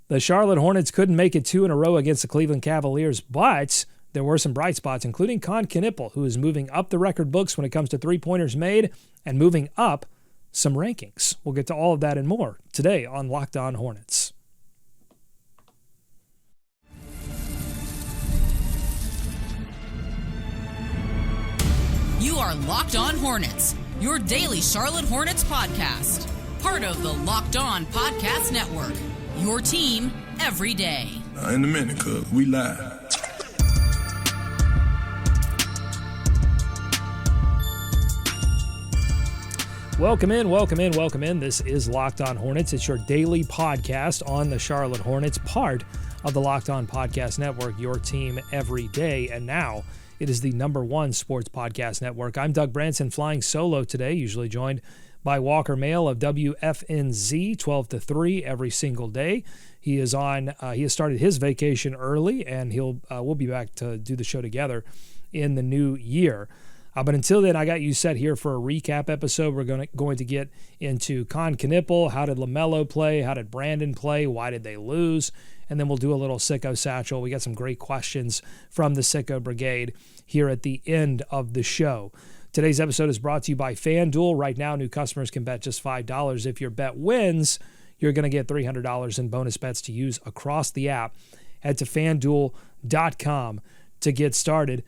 The Charlotte Hornets couldn't make it 2 in a row against the Cleveland Cavaliers, but there were some bright spots, including Kon Knueppel, who is moving up the record books when it comes to three-pointers made and moving up some rankings. We'll get to all of that and more today on Locked On Hornets. You are Locked On Hornets, your daily Charlotte Hornets podcast. Part of the Locked On Podcast Network, your team every day. In a minute, cuz we live. Welcome in. This is Locked On Hornets. It's your daily podcast on the Charlotte Hornets, part of the Locked On Podcast Network, your team every day. And now it is the #1 sports podcast network. I'm Doug Branson, flying solo today, usually joined by Walker Mail of WFNZ 12 to 3 every single day. He is on. He has started his vacation early, and we'll be back to do the show together in the new year. But until then, I got you set here for a recap episode. We're going to get into Kon Knueppel. How did LaMelo play? How did Brandon play? Why did they lose? And then we'll do a little Sicko Satchel. We got some great questions from the Sicko Brigade here at the end of the show. Today's episode is brought to you by FanDuel. Right now, new customers can bet just $5. If your bet wins, you're going to get $300 in bonus bets to use across the app. Head to FanDuel.com to get started.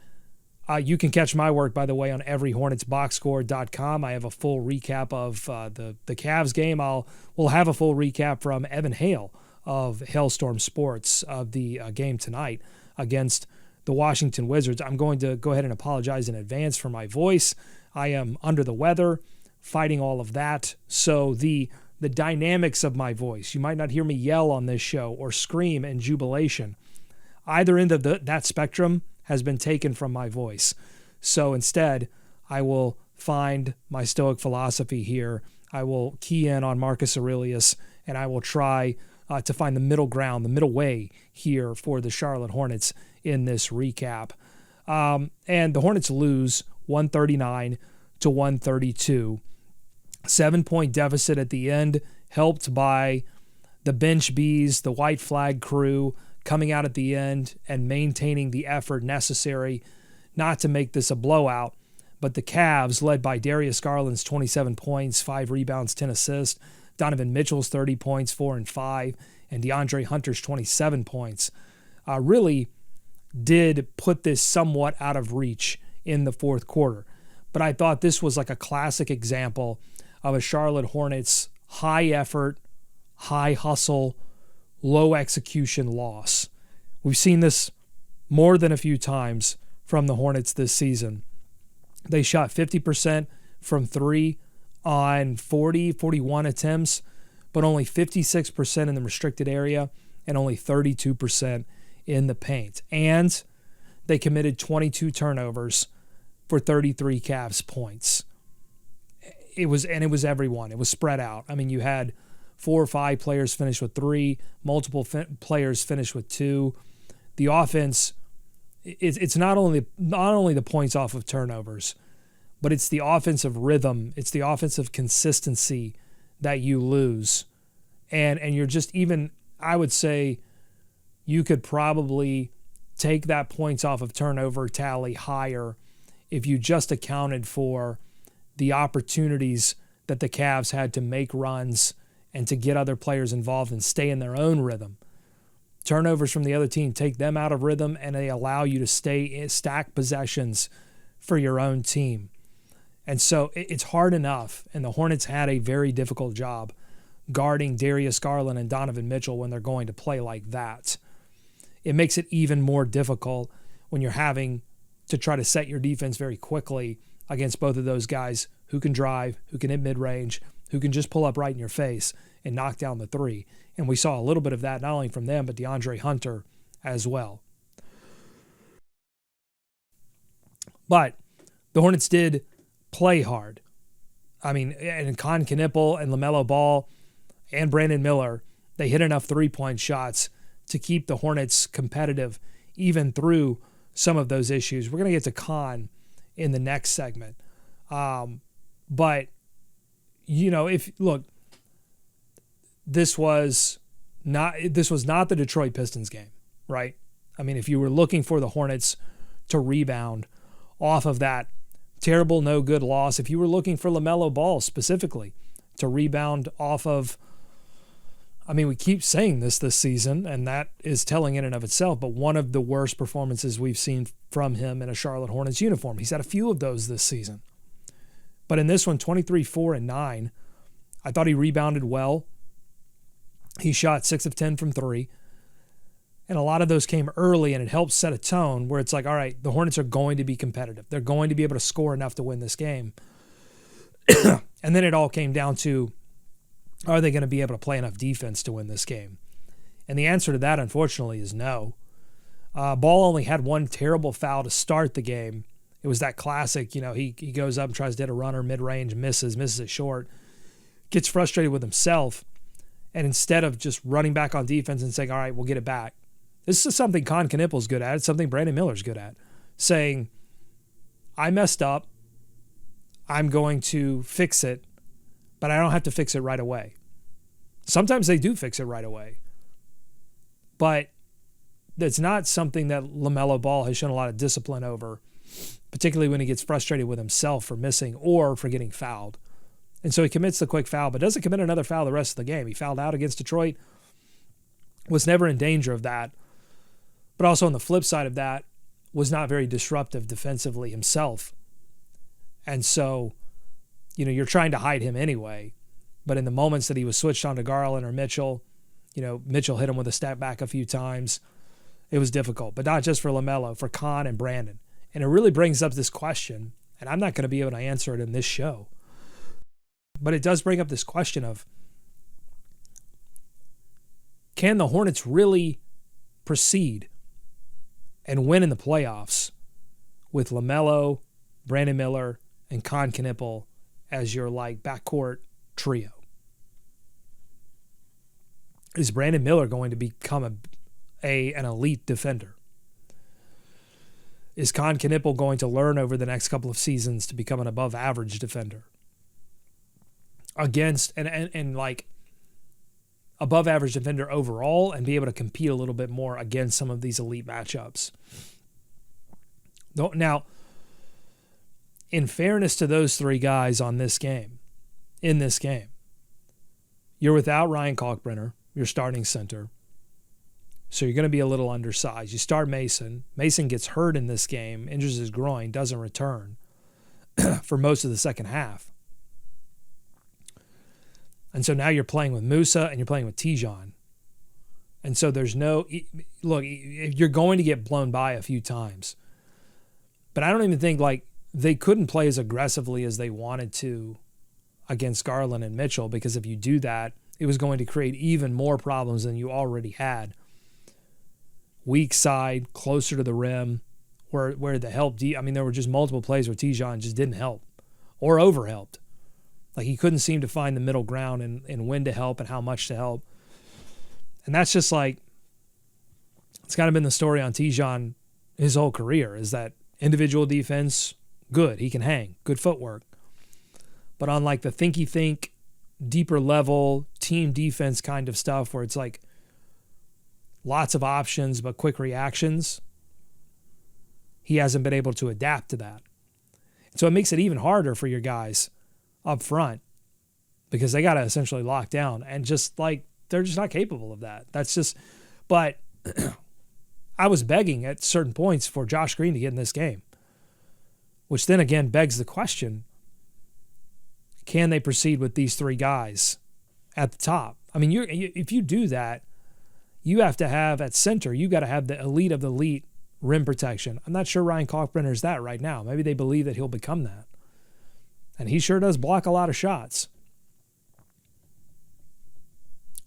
You can catch my work, by the way, on everyhornetsboxscore.com. I have a full recap of the Cavs game. We'll have a full recap from Evan Hale of Hailstorm Sports of the game tonight against the Washington Wizards. I'm going to go ahead and apologize in advance for my voice. I am under the weather, fighting all of that. So the dynamics of my voice, you might not hear me yell on this show or scream in jubilation. Either end of that spectrum has been taken from my voice. So instead, I will find my stoic philosophy here. I will key in on Marcus Aurelius, and I will try to find the middle ground, the middle way here for the Charlotte Hornets in this recap. And the Hornets lose 139 to 132. 7-point deficit at the end, helped by the bench bees, the white flag crew, coming out at the end and maintaining the effort necessary not to make this a blowout. But the Cavs, led by Darius Garland's 27 points, 5 rebounds, 10 assists, Donovan Mitchell's 30 points, 4 and 5, and DeAndre Hunter's 27 points, really did put this somewhat out of reach in the fourth quarter. But I thought this was like a classic example of a Charlotte Hornets high effort, high hustle, low execution loss. We've seen this more than a few times from the Hornets this season. They shot 50% from three on 41 attempts, but only 56% in the restricted area and only 32% in the paint. And they committed 22 turnovers for 33 Cavs points. It was everyone. It was spread out. I mean, you had 4 or 5 players finish with 3, multiple players finish with 2. The offense, it's not only the points off of turnovers, but it's the offensive rhythm, it's the offensive consistency that you lose. And you're just even, I would say, you could probably take that points off of turnover tally higher if you just accounted for the opportunities that the Cavs had to make runs and to get other players involved and stay in their own rhythm. Turnovers from the other team take them out of rhythm, and they allow you to stack possessions for your own team. And so it's hard enough, and the Hornets had a very difficult job guarding Darius Garland and Donovan Mitchell when they're going to play like that. It makes it even more difficult when you're having to try to set your defense very quickly against both of those guys who can drive, who can hit mid-range, who can just pull up right in your face and knock down the three. And we saw a little bit of that not only from them, but DeAndre Hunter as well. But the Hornets did play hard. I mean, and Kon Knueppel and LaMelo Ball and Brandon Miller, they hit enough three-point shots to keep the Hornets competitive even through some of those issues. We're going to get to Kon in the next segment. But, you know, this was was not the Detroit Pistons game, right? I mean, if you were looking for the Hornets to rebound off of that terrible, no good loss, if you were looking for LaMelo Ball specifically to rebound off of, I mean, we keep saying this season, and that is telling in and of itself, but one of the worst performances we've seen from him in a Charlotte Hornets uniform. He's had a few of those this season. But in this one, 23, 4, and 9, I thought he rebounded well. He shot 6 of 10 from 3. And a lot of those came early, and it helped set a tone where it's like, all right, the Hornets are going to be competitive. They're going to be able to score enough to win this game. And then it all came down to, are they going to be able to play enough defense to win this game? And the answer to that, unfortunately, is no. Ball only had one terrible foul to start the game. It was that classic, he goes up and tries to hit a runner mid-range, misses it short, gets frustrated with himself, and instead of just running back on defense and saying, all right, we'll get it back, this is something Kon Knueppel's good at. It's something Brandon Miller's good at. Saying, I messed up. I'm going to fix it, but I don't have to fix it right away. Sometimes they do fix it right away. But it's not something that LaMelo Ball has shown a lot of discipline over, particularly when he gets frustrated with himself for missing or for getting fouled. And so he commits the quick foul, but doesn't commit another foul the rest of the game. He fouled out against Detroit, was never in danger of that. But also on the flip side of that, was not very disruptive defensively himself. And so, you're trying to hide him anyway. But in the moments that he was switched on to Garland or Mitchell, Mitchell hit him with a step back a few times. It was difficult, but not just for LaMelo, for Kon and Brandon. And it really brings up this question, and I'm not going to be able to answer it in this show. But it does bring up this question of, can the Hornets really proceed and win in the playoffs with LaMelo, Brandon Miller, and Kon Knueppel as your backcourt trio? Is Brandon Miller going to become an elite defender? Is Kon Knueppel going to learn over the next couple of seasons to become an above average defender? Against and above average defender overall, and be able to compete a little bit more against some of these elite matchups. Now, in fairness to those three guys in this game, you're without Ryan Kalkbrenner, your starting center. So you're going to be a little undersized. You start Mason. Mason gets hurt in this game, injures his groin, doesn't return for most of the second half. And so now you're playing with Musa and you're playing with Tijon. And so there's no, look, you're going to get blown by a few times. But I don't even think they couldn't play as aggressively as they wanted to against Garland and Mitchell, because if you do that, it was going to create even more problems than you already had. Weak side, closer to the rim, where the help, there were just multiple plays where Tijon just didn't help or overhelped. He couldn't seem to find the middle ground and when to help and how much to help. And that's just it's kind of been the story on Tijon his whole career, is that individual defense, good. He can hang, good footwork. But on the think, deeper level, team defense kind of stuff where it's lots of options but quick reactions, he hasn't been able to adapt to that. So it makes it even harder for your guys up front, because they got to essentially lock down, and they're just not capable of that. But I was begging at certain points for Josh Green to get in this game, which then again begs the question, can they proceed with these three guys at the top? If you do that, you have to have at center, you got to have the elite of the elite rim protection. I'm not sure Ryan Kalkbrenner is that right now. Maybe they believe that he'll become that. And he sure does block a lot of shots.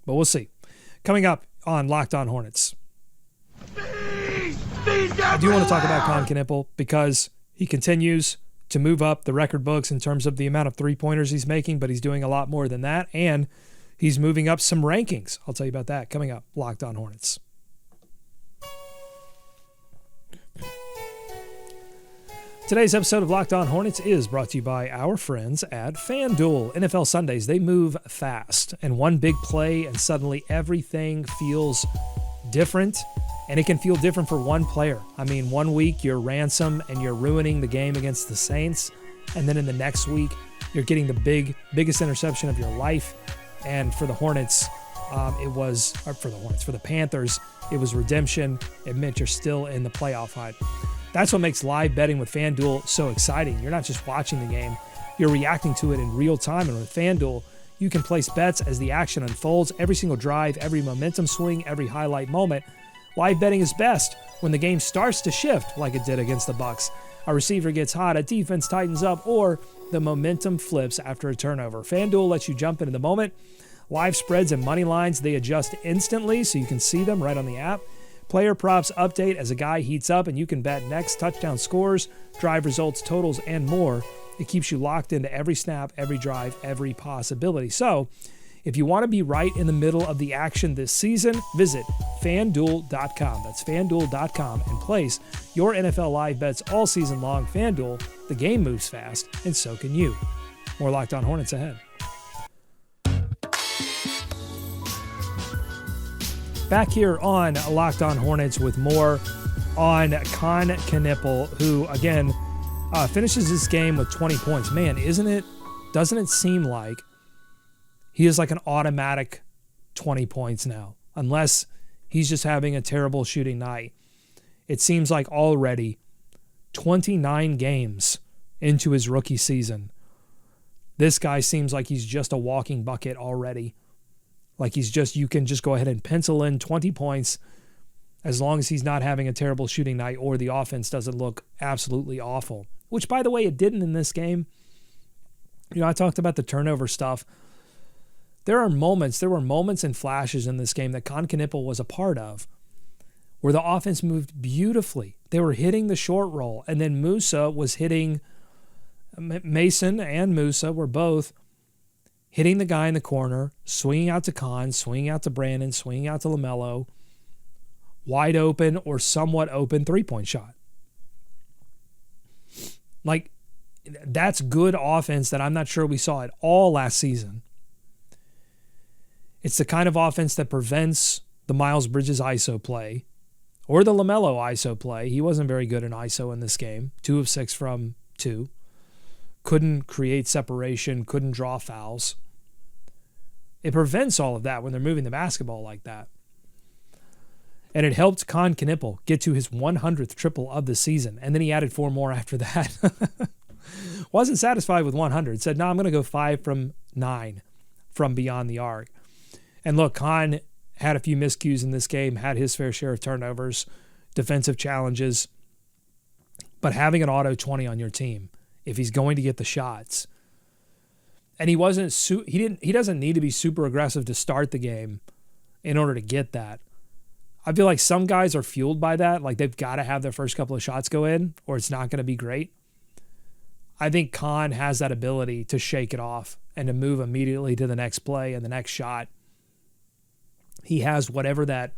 But we'll see. Coming up on Locked On Hornets, I do want to talk about Kon Knueppel, because he continues to move up the record books in terms of the amount of three-pointers he's making, but he's doing a lot more than that, and he's moving up some rankings. I'll tell you about that coming up. Locked On Hornets. Today's episode of Locked On Hornets is brought to you by our friends at FanDuel. NFL Sundays, they move fast, and one big play and suddenly everything feels different, and it can feel different for one player. I mean, 1 week you're Ransom and you're ruining the game against the Saints, and then in the next week you're getting the biggest interception of your life. And for the Hornets, for the Panthers, it was redemption. It meant you're still in the playoff hunt. That's what makes live betting with FanDuel so exciting. You're not just watching the game, you're reacting to it in real time. And with FanDuel, you can place bets as the action unfolds, every single drive, every momentum swing, every highlight moment. Live betting is best when the game starts to shift like it did against the Bucs. A receiver gets hot, a defense tightens up, or the momentum flips after a turnover. FanDuel lets you jump into the moment. Live spreads and money lines, they adjust instantly so you can see them right on the app. Player props update as a guy heats up, and you can bet next touchdown scores, drive results, totals, and more. It keeps you locked into every snap, every drive, every possibility. So, if you want to be right in the middle of the action this season, visit FanDuel.com. That's FanDuel.com and place your NFL live bets all season long. FanDuel, the game moves fast, and so can you. More Locked On Hornets ahead. Back here on Locked On Hornets with more on Kon Knueppel, who, again, finishes this game with 20 points. Man, doesn't it seem like he is like an automatic 20 points now, unless he's just having a terrible shooting night. It seems like already 29 games into his rookie season, this guy seems like he's just a walking bucket already. Like you can just go ahead and pencil in 20 points as long as he's not having a terrible shooting night or the offense doesn't look absolutely awful, which, by the way, it didn't in this game. I talked about the turnover stuff. There were moments and flashes in this game that Kon Knueppel was a part of where the offense moved beautifully. They were hitting the short roll, and then Musa was hitting, Mason and Musa were both hitting the guy in the corner, swinging out to Kon, swinging out to Brandon, swinging out to LaMelo, wide open or somewhat open three-point shot. Like, that's good offense that I'm not sure we saw at all last season. It's the kind of offense that prevents the Miles Bridges ISO play or the LaMelo ISO play. He wasn't very good in ISO in this game. 2 of 6 from 2. Couldn't create separation, couldn't draw fouls. It prevents all of that when they're moving the basketball like that. And it helped Kon Knueppel get to his 100th triple of the season. And then he added 4 more after that. Wasn't satisfied with 100. Said, no, I'm going to go 5 from 9 from beyond the arc. And look, Kon had a few miscues in this game, had his fair share of turnovers, defensive challenges. But having an auto 20 on your team, if he's going to get the shots, and he doesn't need to be super aggressive to start the game in order to get that. I feel like some guys are fueled by that, like they've got to have their first couple of shots go in or it's not going to be great. I think Kon has that ability to shake it off and to move immediately to the next play and the next shot. He has whatever that,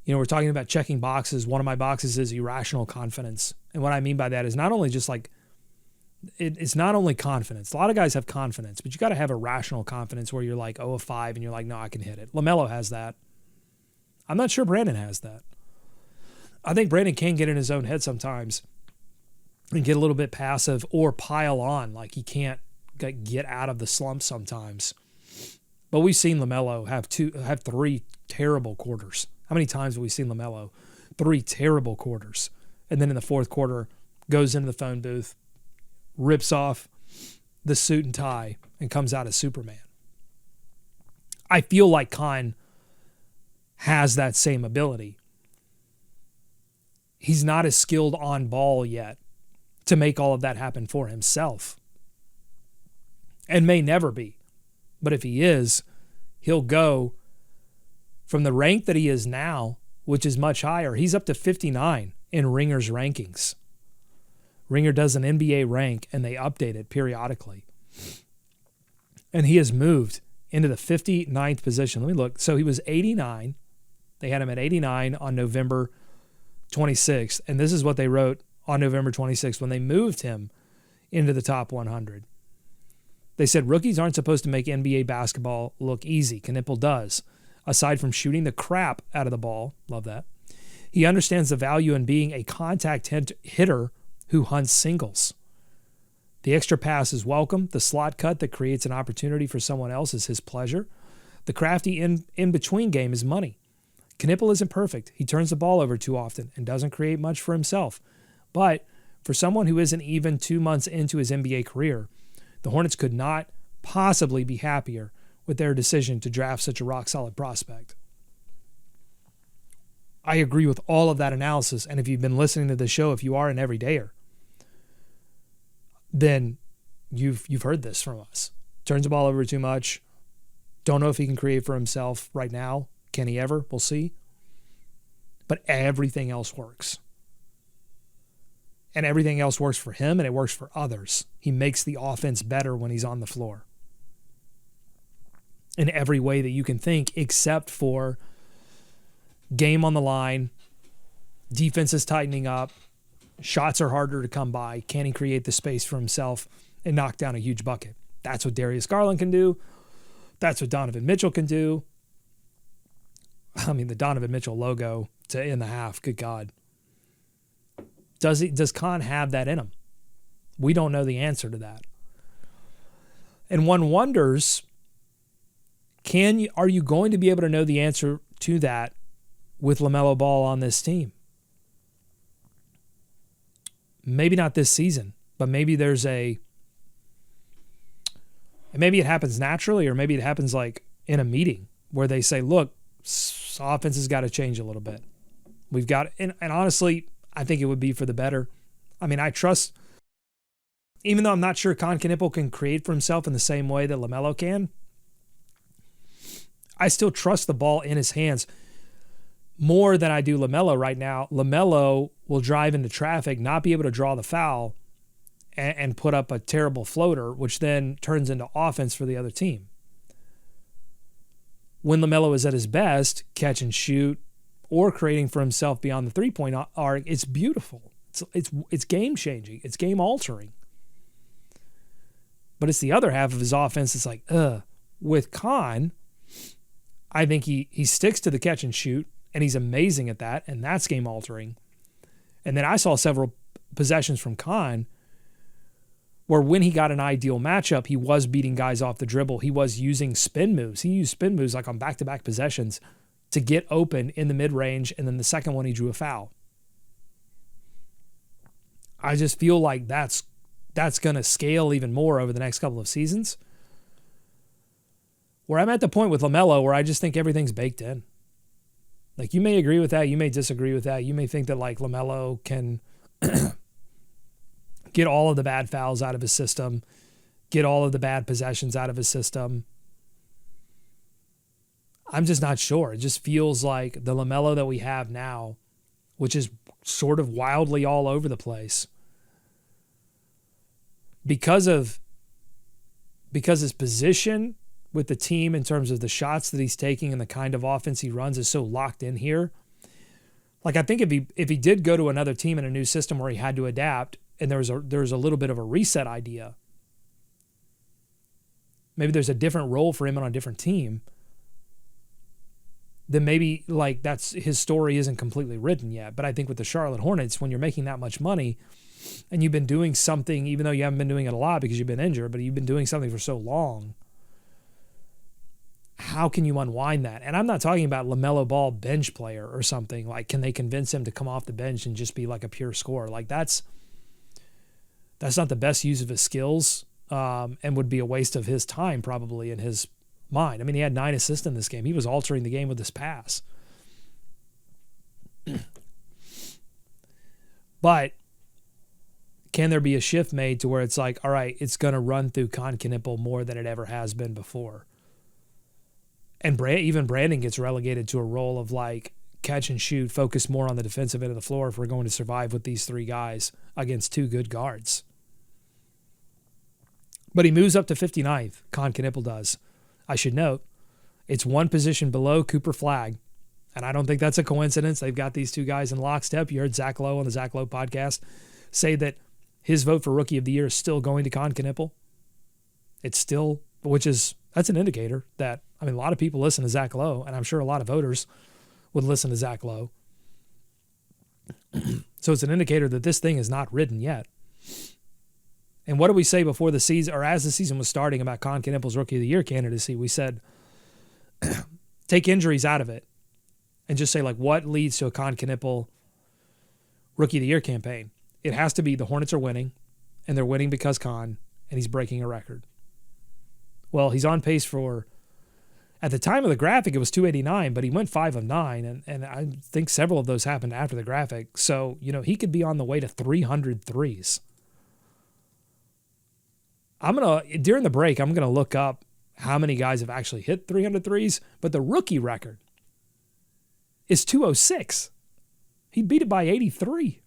we're talking about checking boxes. One of my boxes is irrational confidence. And what I mean by that is not only just like, it's not only confidence. A lot of guys have confidence, but you got to have a rational confidence where you're like 0 of 5 and you're like, no, I can hit it. LaMelo has that. I'm not sure Brandon has that. I think Brandon can get in his own head sometimes and get a little bit passive or pile on, like he can't get out of the slump sometimes. But we've seen LaMelo have 3 terrible quarters. How many times have we seen LaMelo? 3 terrible quarters. And then in the fourth quarter, goes into the phone booth, rips off the suit and tie, and comes out as Superman. I feel like Kon has that same ability. He's not as skilled on ball yet to make all of that happen for himself. And may never be. But if he is, he'll go from the rank that he is now, which is much higher. He's up to 59 in Ringer's rankings. Ringer does an NBA rank, and they update it periodically. And he has moved into the 59th position. Let me look. So he was 89. They had him at 89 on November 26th. And this is what they wrote on November 26th when they moved him into the top 100. They said rookies aren't supposed to make NBA basketball look easy. Knueppel does. Aside from shooting the crap out of the ball, love that, he understands the value in being a contact hitter who hunts singles. The extra pass is welcome. The slot cut that creates an opportunity for someone else is his pleasure. The crafty in-between game is money. Knueppel isn't perfect. He turns the ball over too often and doesn't create much for himself. But for someone who isn't even 2 months into his NBA career, the Hornets could not possibly be happier with their decision to draft such a rock-solid prospect. I agree with all of that analysis, and if you've been listening to the show, if you are an everydayer, then you've heard this from us. Turns the ball over too much. Don't know if he can create for himself right now. Can he ever? We'll see. But everything else works. And everything else works for him, and it works for others. He makes the offense better when he's on the floor. In every way that you can think, except for game on the line, defense is tightening up, shots are harder to come by. Can he create the space for himself and knock down a huge bucket? That's what Darius Garland can do. That's what Donovan Mitchell can do. I mean, the Donovan Mitchell logo to end the half, good God. Does Kon have that in him? We don't know the answer to that. And one wonders, are you going to be able to know the answer to that with LaMelo Ball on this team? Maybe not this season, but maybe maybe it happens naturally, or maybe it happens like in a meeting where they say, look, offense has got to change a little bit. We've got, and honestly, I think it would be for the better. I mean, I trust, even though I'm not sure Kon Knueppel can create for himself in the same way that LaMelo can, I still trust the ball in his hands more than I do LaMelo right now. LaMelo will drive into traffic, not be able to draw the foul, and put up a terrible floater, which then turns into offense for the other team. When LaMelo is at his best, catch and shoot, or creating for himself beyond the three-point arc, it's beautiful. It's game-changing. It's game-altering. But it's the other half of his offense that's like, With Kon, I think he sticks to the catch and shoot, and he's amazing at that, and that's game-altering. And then I saw several possessions from Kon where when he got an ideal matchup, he was beating guys off the dribble. He was using spin moves. He used spin moves like on back-to-back possessions to get open in the mid-range, and then the second one he drew a foul. I just feel like that's going to scale even more over the next couple of seasons. Where I'm at the point with LaMelo where I just think everything's baked in. Like, you may agree with that, you may disagree with that. You may think that like LaMelo can get all of the bad fouls out of his system, get all of the bad possessions out of his system. I'm just not sure. It just feels like the LaMelo that we have now, which is sort of wildly all over the place, because his position with the team in terms of the shots that he's taking and the kind of offense he runs is so locked in here. Like, I think if he did go to another team in a new system where he had to adapt, and there was a little bit of a reset idea, maybe there's a different role for him on a different team, then maybe like that's his story isn't completely written yet. But I think with the Charlotte Hornets, when you're making that much money and you've been doing something, even though you haven't been doing it a lot because you've been injured, but you've been doing something for so long, how can you unwind that? And I'm not talking about LaMelo Ball bench player or something. Like, can they convince him to come off the bench and just be like a pure scorer? Like, that's not the best use of his skills, and would be a waste of his time probably in his mind. I mean, he had 9 assists in this game. He was altering the game with his pass. But can there be a shift made to where it's like, all right, it's going to run through Kon Knueppel more than it ever has been before? And even Brandon gets relegated to a role of like catch and shoot, focus more on the defensive end of the floor if we're going to survive with these 3 guys against 2 good guards. But he moves up to 59th, Kon Knueppel does. I should note, it's 1 position below Cooper Flagg, and I don't think that's a coincidence. They've got these 2 guys in lockstep. You heard Zach Lowe on the Zach Lowe podcast say that his vote for Rookie of the Year is still going to Kon Knueppel. It's still, that's an indicator that, a lot of people listen to Zach Lowe, and I'm sure a lot of voters would listen to Zach Lowe. So it's an indicator that this thing is not written yet. And what did we say before the season, or as the season was starting, about Kon Knueppel's Rookie of the Year candidacy? We said, take injuries out of it and just say, what leads to a Kon Knueppel Rookie of the Year campaign? It has to be the Hornets are winning, and they're winning because Kon, and he's breaking a record. Well, he's on pace for, at the time of the graphic, it was 289, but he went 5 of 9, and I think several of those happened after the graphic. So, he could be on the way to 300 threes. During the break, I'm going to look up how many guys have actually hit 300 threes, but the rookie record is 206. He'd beat it by 83.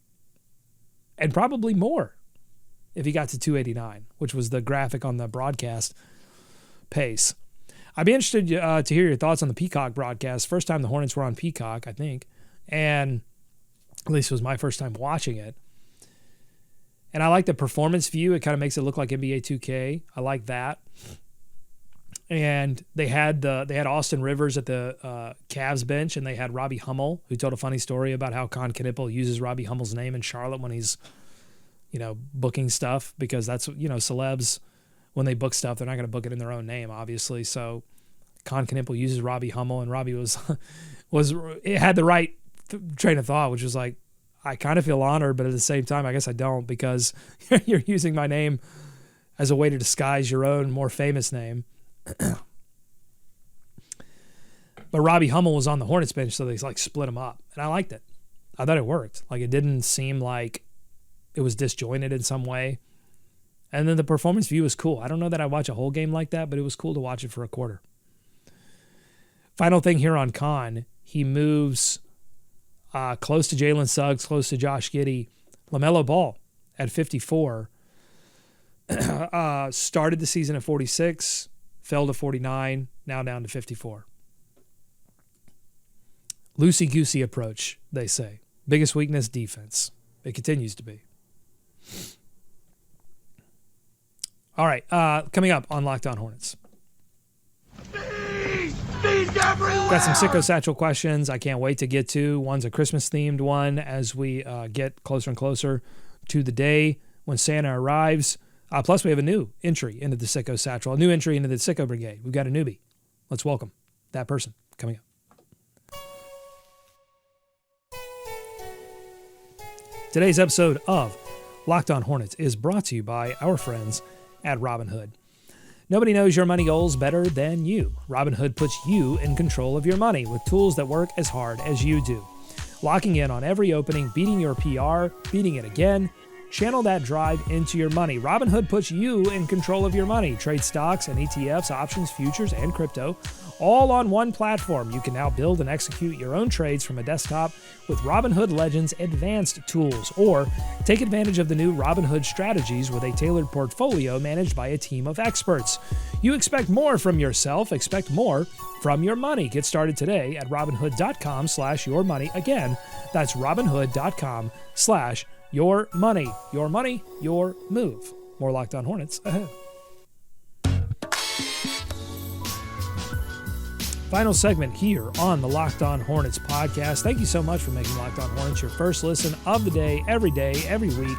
And probably more if he got to 289, which was the graphic on the broadcast pace. I'd be interested to hear your thoughts on the Peacock broadcast. First time the Hornets were on Peacock, I think. And at least it was my first time watching it. And I like the performance view. It kind of makes it look like NBA 2K. I like that. And they had Austin Rivers at the Cavs bench, and they had Robbie Hummel, who told a funny story about how Kon Knueppel uses Robbie Hummel's name in Charlotte when he's, booking stuff, because that's, celebs, when they book stuff, they're not going to book it in their own name, obviously. So Kon Knueppel uses Robbie Hummel, and Robbie it had the right train of thought, which was like, I kind of feel honored, but at the same time, I guess I don't, because you're using my name as a way to disguise your own more famous name. But Robbie Hummel was on the Hornets bench, so they split him up, and I liked it. I thought it worked. It didn't seem like it was disjointed in some way. And then the performance view was cool. I don't know that I watch a whole game like that, but it was cool to watch it for a quarter. Final thing here on Kon, he moves close to Jalen Suggs, close to Josh Giddey. LaMelo Ball at 54 started the season at 46, fell to 49, now down to 54. Loosey-goosey approach, they say. Biggest weakness, defense. It continues to be. All right, coming up on Locked On Hornets. Got some Sicko Satchel questions I can't wait to get to. One's a Christmas-themed one as we get closer and closer to the day when Santa arrives. Plus, we have a new entry into the Sicko Satchel, a new entry into the Sicko Brigade. We've got a newbie. Let's welcome that person coming up. Today's episode of Locked On Hornets is brought to you by our friends at Robinhood. Nobody knows your money goals better than you. Robinhood puts you in control of your money with tools that work as hard as you do. Locking in on every opening, beating your PR, beating it again. Channel that drive into your money. Robinhood puts you in control of your money. Trade stocks and ETFs, options, futures, and crypto, all on one platform. You can now build and execute your own trades from a desktop with Robinhood Legends advanced tools, or take advantage of the new Robinhood strategies with a tailored portfolio managed by a team of experts. You expect more from yourself, expect more from your money. Get started today at robinhood.com/yourmoney. Again, that's robinhood.com/yourmoney. Your money, your move. More Locked On Hornets ahead. Final segment here on the Locked On Hornets podcast. Thank you so much for making Locked On Hornets your first listen of the day, every week.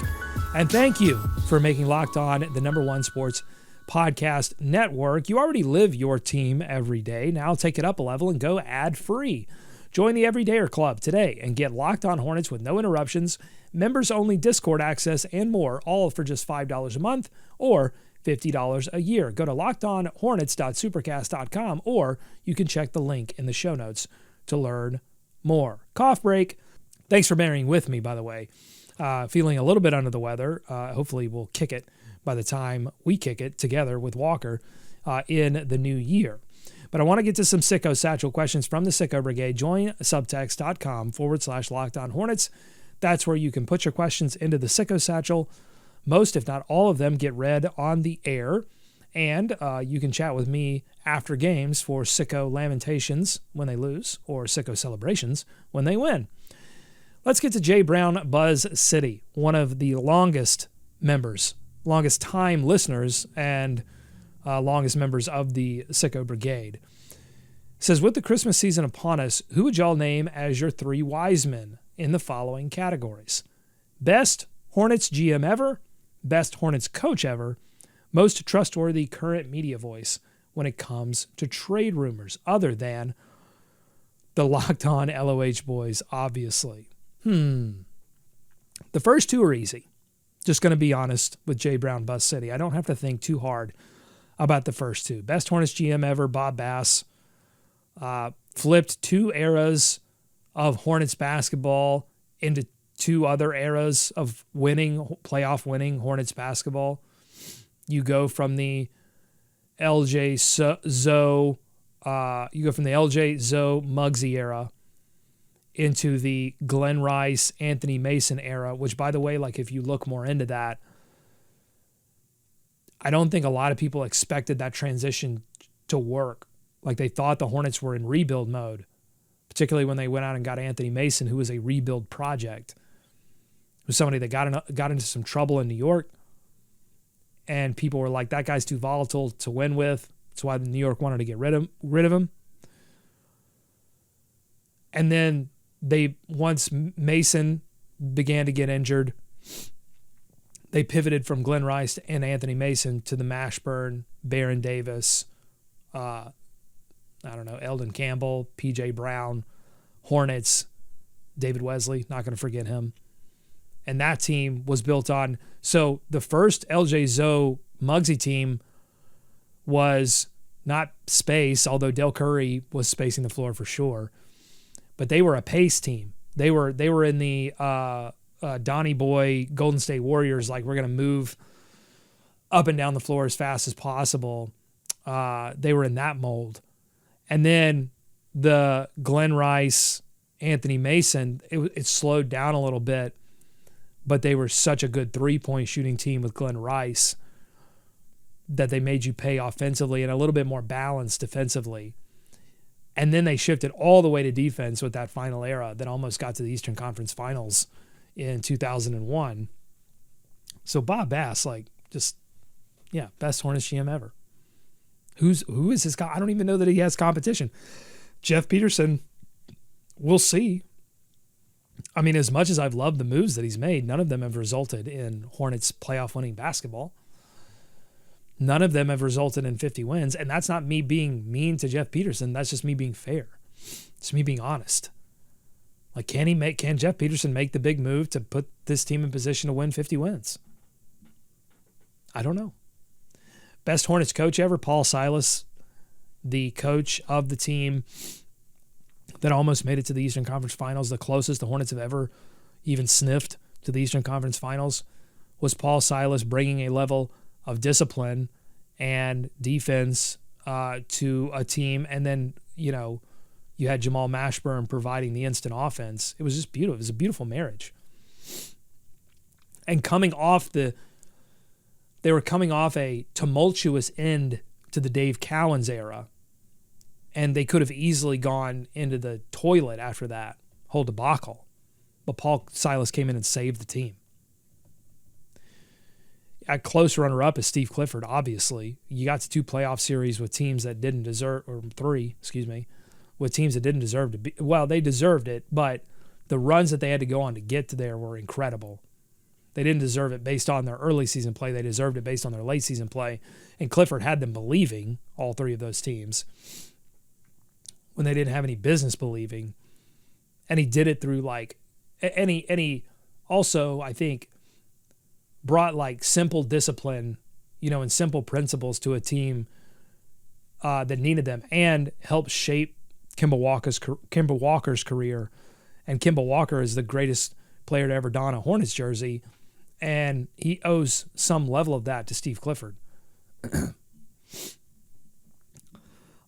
And thank you for making Locked On the #1 sports podcast network. You already live your team every day. Now take it up a level and go ad-free. Join the Everydayer Club today and get Locked On Hornets with no interruptions, members-only Discord access, and more, all for just $5 a month or $50 a year. Go to lockedonhornets.supercast.com, or you can check the link in the show notes to learn more. Cough break. Thanks for bearing with me, by the way. Feeling a little bit under the weather. Hopefully we'll kick it by the time we kick it together with Walker in the new year. But I want to get to some Sicko Satchel questions from the Sicko Brigade. Join subtext.com/LockedOnHornets. That's where you can put your questions into the Sicko Satchel. Most, if not all of them, get read on the air, and you can chat with me after games for Sicko lamentations when they lose or Sicko celebrations when they win. Let's get to Jay Brown Buzz City, one of the longest time listeners, and longest members of the Sicko Brigade. It says, with the Christmas season upon us, who would y'all name as your 3 wise men in the following categories? Best Hornets GM ever, best Hornets coach ever, most trustworthy current media voice when it comes to trade rumors, other than the Locked On LOH boys, obviously. The first 2 are easy. Just going to be honest with Jay Brown Bus City. I don't have to think too hard about the first 2. Best Hornets GM ever, Bob Bass, flipped 2 eras of Hornets basketball into 2 other eras of playoff winning Hornets basketball. You go from the LJ Zoe Muggsy era into the Glenn Rice, Anthony Mason era, which, by the way, like if you look more into that, I don't think a lot of people expected that transition to work. Like they thought the Hornets were in rebuild mode, particularly when they went out and got Anthony Mason, who was a rebuild project. It was somebody that got into some trouble in New York, and people were like, that guy's too volatile to win with. That's why New York wanted to get rid of him. And then once Mason began to get injured, they pivoted from Glenn Rice and Anthony Mason to the Mashburn, Baron Davis, Eldon Campbell, P.J. Brown, Hornets, David Wesley, not going to forget him. And that team was built on. So the first LJ Zoe Muggsy team was not space, although Del Curry was spacing the floor for sure. But they were a pace team. They were in the Donnie Boy Golden State Warriors, like we're going to move up and down the floor as fast as possible. They were in that mold. And then the Glenn Rice, Anthony Mason, it slowed down a little bit, but they were such a good 3-point shooting team with Glenn Rice that they made you pay offensively and a little bit more balanced defensively. And then they shifted all the way to defense with that final era that almost got to the Eastern Conference Finals in 2001. So Bob Bass, best Hornets GM ever. Who is this guy? I don't even know that he has competition. Jeff Peterson, we'll see. I mean, as much as I've loved the moves that he's made, none of them have resulted in Hornets playoff winning basketball. None of them have resulted in 50 wins. And that's not me being mean to Jeff Peterson. That's just me being fair. It's me being honest. Like, can Jeff Peterson make the big move to put this team in position to win 50 wins? I don't know. Best Hornets coach ever, Paul Silas, the coach of the team that almost made it to the Eastern Conference Finals, the closest the Hornets have ever even sniffed to the Eastern Conference Finals, was Paul Silas bringing a level of discipline and defense to a team. And then, you had Jamal Mashburn providing the instant offense. It was just beautiful. It was a beautiful marriage. And they were coming off a tumultuous end to the Dave Cowens era, and they could have easily gone into the toilet after that whole debacle. But Paul Silas came in and saved the team. A close runner-up is Steve Clifford, obviously. You got to 2 playoff series with teams that didn't deserve, or 3, with teams that didn't deserve to be. Well, they deserved it, but the runs that they had to go on to get to there were incredible. They didn't deserve it based on their early season play. They deserved it based on their late season play. And Clifford had them believing, all 3 of those teams, when they didn't have any business believing. And he did it through and he also, I think, brought simple discipline, and simple principles to a team that needed them, and helped shape Kemba Walker's career. And Kemba Walker is the greatest player to ever don a Hornets jersey, and he owes some level of that to Steve Clifford.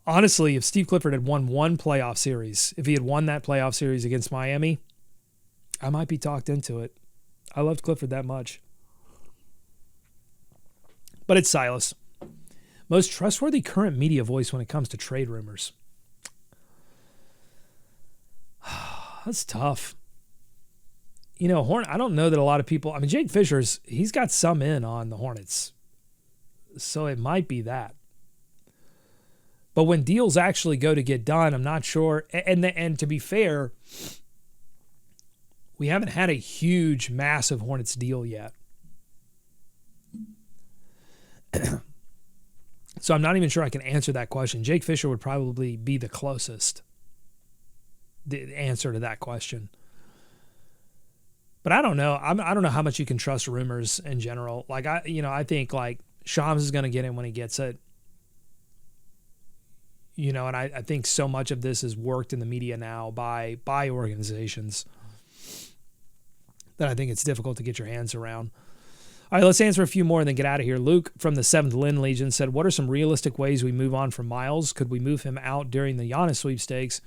Honestly, if Steve Clifford had won one playoff series, if he had won that playoff series against Miami, I might be talked into it. I loved Clifford that much. But it's Silas. Most trustworthy current media voice when it comes to trade rumors. That's tough. I don't know that a lot of people, Jake Fisher's, he's got some in on the Hornets. So it might be that. But when deals actually go to get done, I'm not sure. And to be fair, we haven't had a huge, massive Hornets deal yet. So I'm not even sure I can answer that question. Jake Fisher would probably be the closest the answer to that question. But I don't know. I don't know how much you can trust rumors in general. Like I think like Shams is going to get it when he gets it. And I think so much of this is worked in the media now by organizations that I think it's difficult to get your hands around. All right, let's answer a few more and then get out of here. Luke from the 7th Lynn Legion said, what are some realistic ways we move on from Miles? Could we move him out during the Giannis sweepstakes?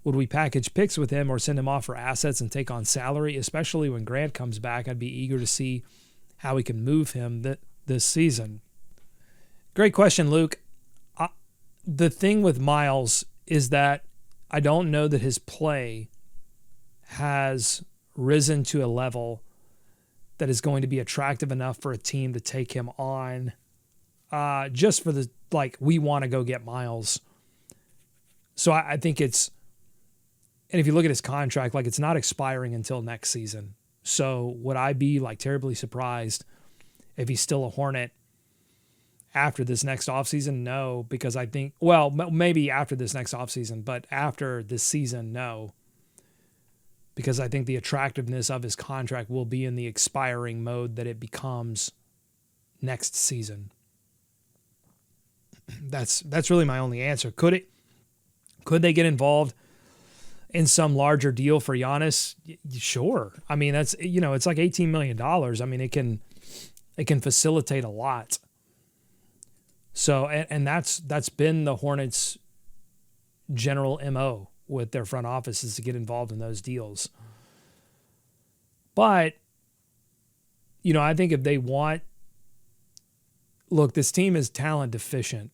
Would we package picks with him or send him off for assets and take on salary? Especially when Grant comes back, I'd be eager to see how we can move him this season. Great question, Luke. The thing with Miles is that I don't know that his play has risen to a level that is going to be attractive enough for a team to take him on just for the, we want to go get Miles. So I think it's, and if you look at his contract, it's not expiring until next season. So would I be terribly surprised if he's still a Hornet after this next offseason? No, because I think, maybe after this next offseason, but after this season, no. Because I think the attractiveness of his contract will be in the expiring mode that it becomes next season. That's really my only answer. Could they get involved in some larger deal for Giannis? Sure. That's, it's like $18 million. It can facilitate a lot. So, and that's been the Hornets' general MO with their front office, is to get involved in those deals. But, I think if they want, look, this team is talent deficient,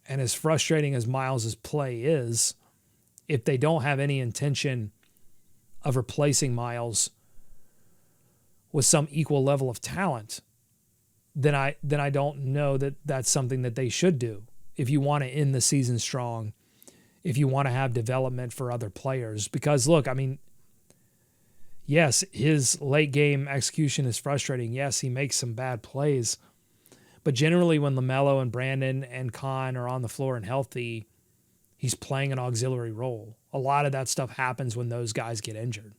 and as frustrating as Miles' play is, if they don't have any intention of replacing Miles with some equal level of talent, then I don't know that that's something that they should do. If you want to end the season strong, if you want to have development for other players, because look, yes, his late game execution is frustrating. Yes, he makes some bad plays, but generally when LaMelo and Brandon and Kon are on the floor and healthy, he's playing an auxiliary role. A lot of that stuff happens when those guys get injured.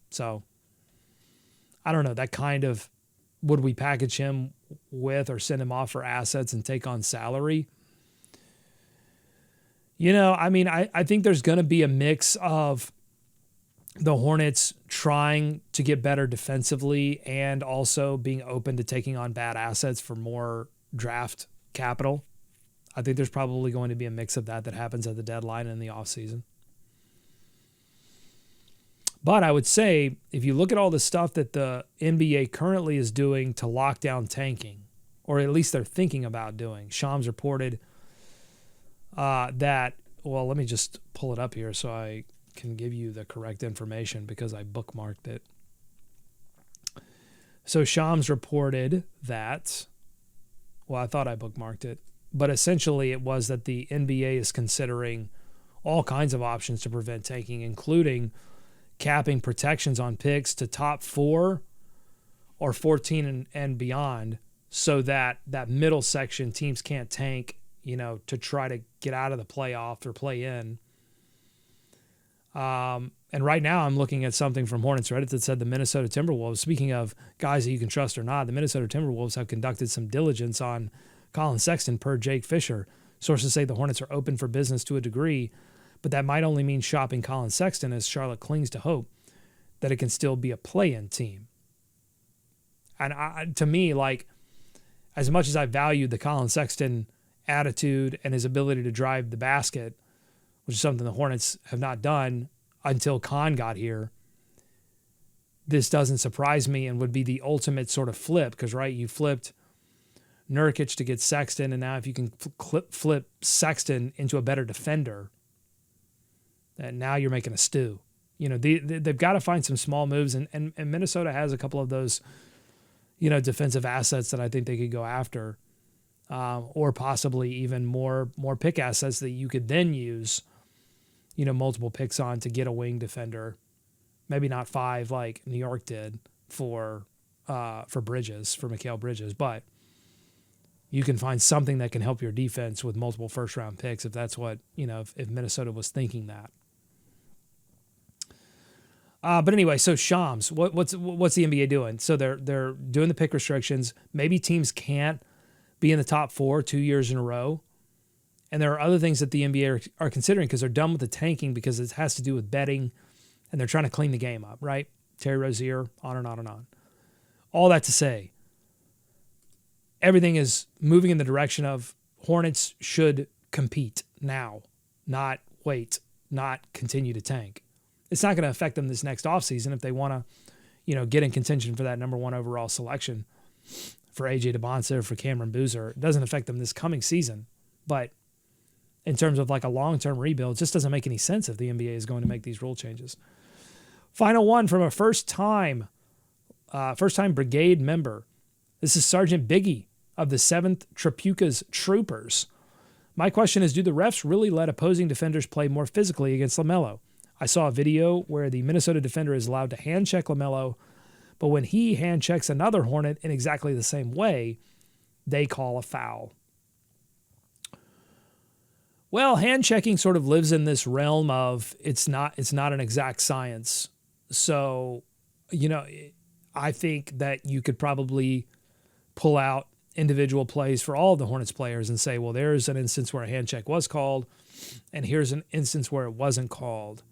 So I don't know, that kind of, would we package him with or send him off for assets and take on salary? I think there's going to be a mix of the Hornets trying to get better defensively and also being open to taking on bad assets for more draft capital. I think there's probably going to be a mix of that happens at the deadline and in the offseason. But I would say, if you look at all the stuff that the NBA currently is doing to lock down tanking, or at least they're thinking about doing, Shams reported that, let me just pull it up here so I can give you the correct information because I bookmarked it. So Shams reported that, I thought I bookmarked it, but essentially it was that the NBA is considering all kinds of options to prevent tanking, including capping protections on picks to top 4 or 14 and beyond, so that middle section teams can't tank, to try to get out of the playoff or play in. And right now I'm looking at something from Hornets Reddit that said the Minnesota Timberwolves, speaking of guys that you can trust or not, the Minnesota Timberwolves have conducted some diligence on Colin Sexton per Jake Fisher. Sources say the Hornets are open for business to a degree, but that might only mean shopping Colin Sexton, as Charlotte clings to hope that it can still be a play-in team. And to me, as much as I valued the Colin Sexton attitude and his ability to drive the basket, which is something the Hornets have not done until Kon got here, this doesn't surprise me and would be the ultimate sort of flip, because, right, you flipped Nurkic to get Sexton, and now if you can flip Sexton into a better defender, and now you're making a stew. They've got to find some small moves, and Minnesota has a couple of those, defensive assets that I think they could go after, or possibly even more pick assets that you could then use, multiple picks on to get a wing defender, maybe not 5 like New York did for Mikal Bridges, but you can find something that can help your defense with multiple first-round picks if that's what, if Minnesota was thinking that. But anyway, so Shams, what's the NBA doing? So they're doing the pick restrictions. Maybe teams can't be in the top 4 2 years in a row. And there are other things that the NBA are considering because they're done with the tanking because it has to do with betting, and they're trying to clean the game up, right? Terry Rozier, on and on and on. All that to say, everything is moving in the direction of Hornets should compete now, not wait, not continue to tank. It's not going to affect them this next offseason if they want to, get in contention for that number 1 overall selection for AJ DeBonsa or for Cameron Boozer. It doesn't affect them this coming season. But in terms of like a long-term rebuild, it just doesn't make any sense if the NBA is going to make these rule changes. Final one from a first-time brigade member. This is Sergeant Biggie of the 7th Trapucas Troopers. My question is, do the refs really let opposing defenders play more physically against LaMelo? I saw a video where the Minnesota defender is allowed to hand-check LaMelo, but when he hand-checks another Hornet in exactly the same way, they call a foul. Well, hand-checking sort of lives in this realm of it's not an exact science. So, I think that you could probably pull out individual plays for all of the Hornets players and say, well, there's an instance where a hand check was called, and here's an instance where it wasn't called.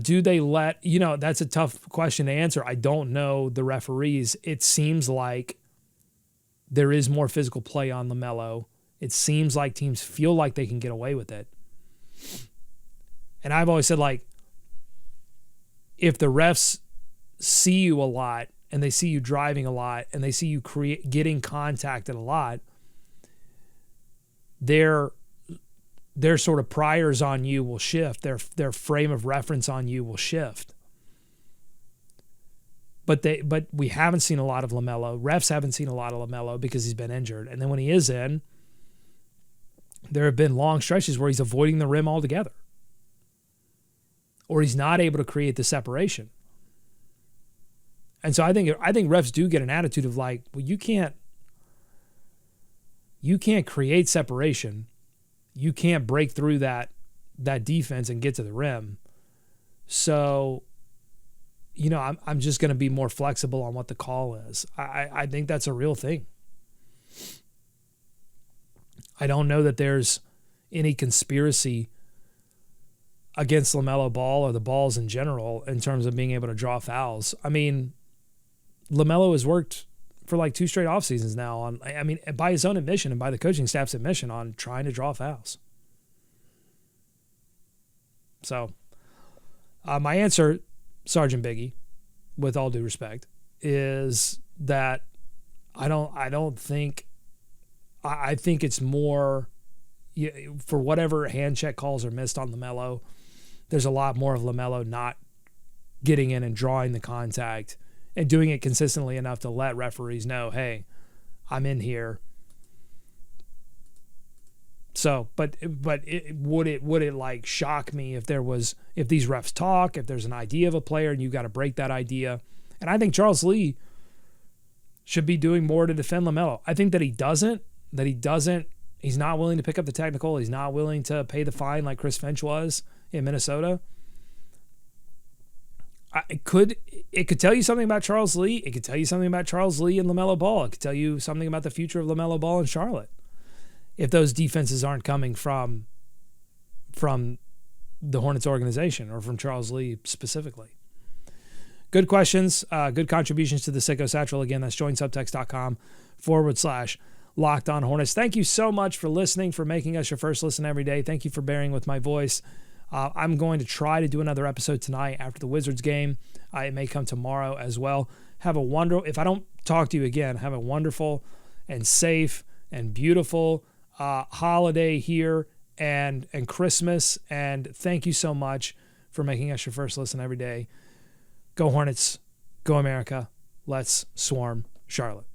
Do they let, that's a tough question to answer. I don't know the referees. It seems like there is more physical play on LaMelo. It seems like teams feel like they can get away with it. And I've always said, if the refs see you a lot and they see you driving a lot and they see you getting contacted a lot, their sort of priors on you will shift. Their frame of reference on you will shift. But we haven't seen a lot of LaMelo. Refs haven't seen a lot of LaMelo because he's been injured. And then when he is in, there have been long stretches where he's avoiding the rim altogether, or he's not able to create the separation. And so I think refs do get an attitude of well, you can't create separation. You can't break through that defense and get to the rim. So, I'm just going to be more flexible on what the call is. I think that's a real thing. I don't know that there's any conspiracy against LaMelo Ball or the balls in general in terms of being able to draw fouls. I mean, LaMelo has worked for 2 straight off seasons now by his own admission and by the coaching staff's admission on trying to draw fouls. So my answer, Sergeant Biggie, with all due respect, is that I think it's more for whatever hand check calls are missed on LaMelo. There's a lot more of LaMelo not getting in and drawing the contact and doing it consistently enough to let referees know, hey, I'm in here. So, but would it shock me if these refs talk, if there's an idea of a player and you got to break that idea? And I think Charles Lee should be doing more to defend LaMelo. I think that he doesn't, he's not willing to pick up the technical. He's not willing to pay the fine like Chris Finch was in Minnesota. It could tell you something about Charles Lee. It could tell you something about Charles Lee and LaMelo Ball. It could tell you something about the future of LaMelo Ball in Charlotte if those defenses aren't coming from the Hornets organization or from Charles Lee specifically. Good questions, good contributions to the Sicko Satchel. Again, that's joinsubtext.com/Locked On Hornets. Thank you so much for listening, for making us your first listen every day. Thank you for bearing with my voice. I'm going to try to do another episode tonight after the Wizards game. It may come tomorrow as well. If I don't talk to you again, have a wonderful and safe and beautiful holiday here and Christmas. And thank you so much for making us your first listen every day. Go Hornets. Go America. Let's swarm Charlotte.